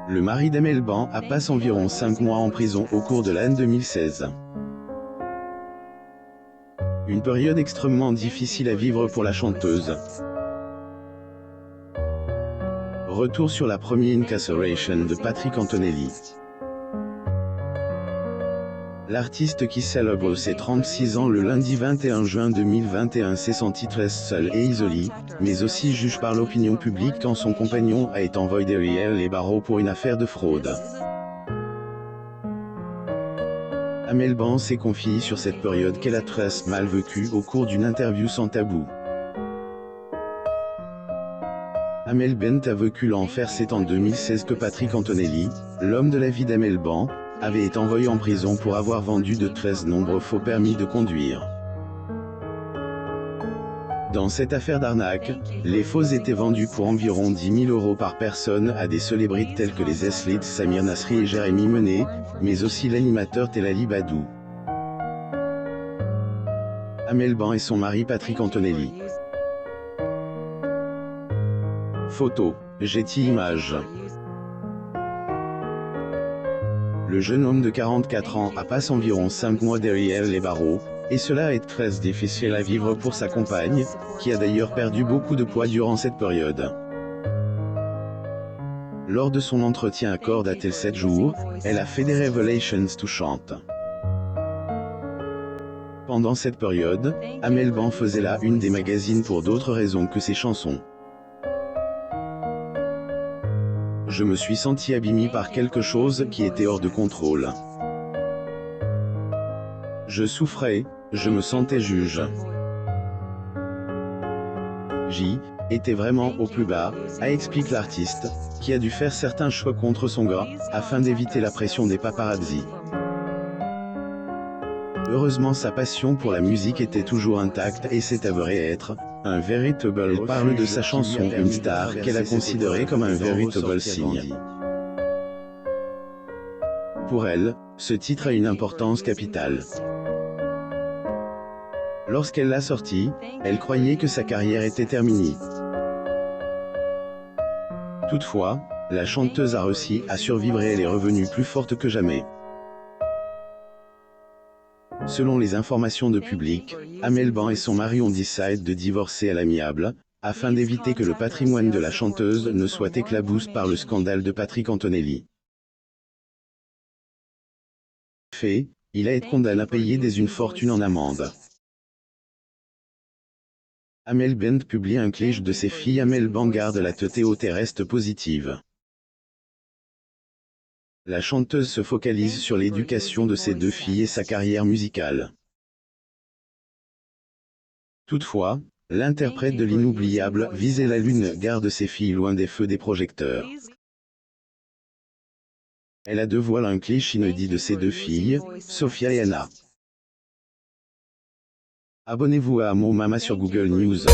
Le mari d'Amel Ban a passé environ 5 mois en prison au cours de l'année 2016. Une période extrêmement difficile à vivre pour la chanteuse. Retour sur la première incarceration de Patrick Antonelli. L'artiste qui célèbre ses 36 ans le lundi 21 juin 2021 s'est senti très seul et isolé, mais aussi jugé par l'opinion publique quand son compagnon a été envoyé derrière les barreaux pour une affaire de fraude. Amel Ban s'est confiée sur cette période qu'elle a très mal vécue au cours d'une interview sans tabou. Amel Ban a vécu l'enfer. C'est en 2016 que Patrick Antonelli, l'homme de la vie d'Amel Ban, avait été envoyé en prison pour avoir vendu de très nombreux faux permis de conduire. Dans cette affaire d'arnaque, les faux étaient vendus pour environ 10 000 € par personne à des célébrités telles que les athlétes Samir Nasri et Jérémy Menet, mais aussi l'animateur Telali Badou. Amel Ban et son mari Patrick Antonelli. Photo, Getty Images. Le jeune homme de 44 ans a passé environ 5 mois derrière les barreaux, et cela est très difficile à vivre pour sa compagne, qui a d'ailleurs perdu beaucoup de poids durant cette période. Lors de son entretien à Cordatel 7 jours, elle a fait des révélations touchantes. Pendant cette période, Amel Ban faisait la une des magazines pour d'autres raisons que ses chansons. Je me suis senti abîmé par quelque chose qui était hors de contrôle. Je souffrais, je me sentais juge. J était vraiment au plus bas, a expliqué l'artiste, qui a dû faire certains choix contre son gars, afin d'éviter la pression des paparazzi. Heureusement sa passion pour la musique était toujours intacte et s'est avérée être un véritable. Elle parle de sa chanson Une star qu'elle a considérée comme un véritable signe. Pour elle, ce titre a une importance capitale. Lorsqu'elle l'a sorti, elle croyait que sa carrière était terminée. Toutefois, la chanteuse a réussi à survivre et elle est revenue plus forte que jamais. Selon les informations de Public, Amel Ban et son mari ont décidé de divorcer à l'amiable, afin d'éviter que le patrimoine de la chanteuse ne soit éclaboussé par le scandale de Patrick Antonelli. Fait, il a été condamné à payer une fortune en amende. Amel Ban publie un cliché de ses filles. Amel Ban garde la tête haute et reste positive. La chanteuse se focalise sur l'éducation de ses 2 filles et sa carrière musicale. Toutefois, l'interprète de l'inoubliable Viser la Lune garde ses filles loin des feux des projecteurs. Elle a dévoilé un cliché inédit de ses 2 filles, Sophia et Anna. Abonnez-vous à Mo Mama sur Google News.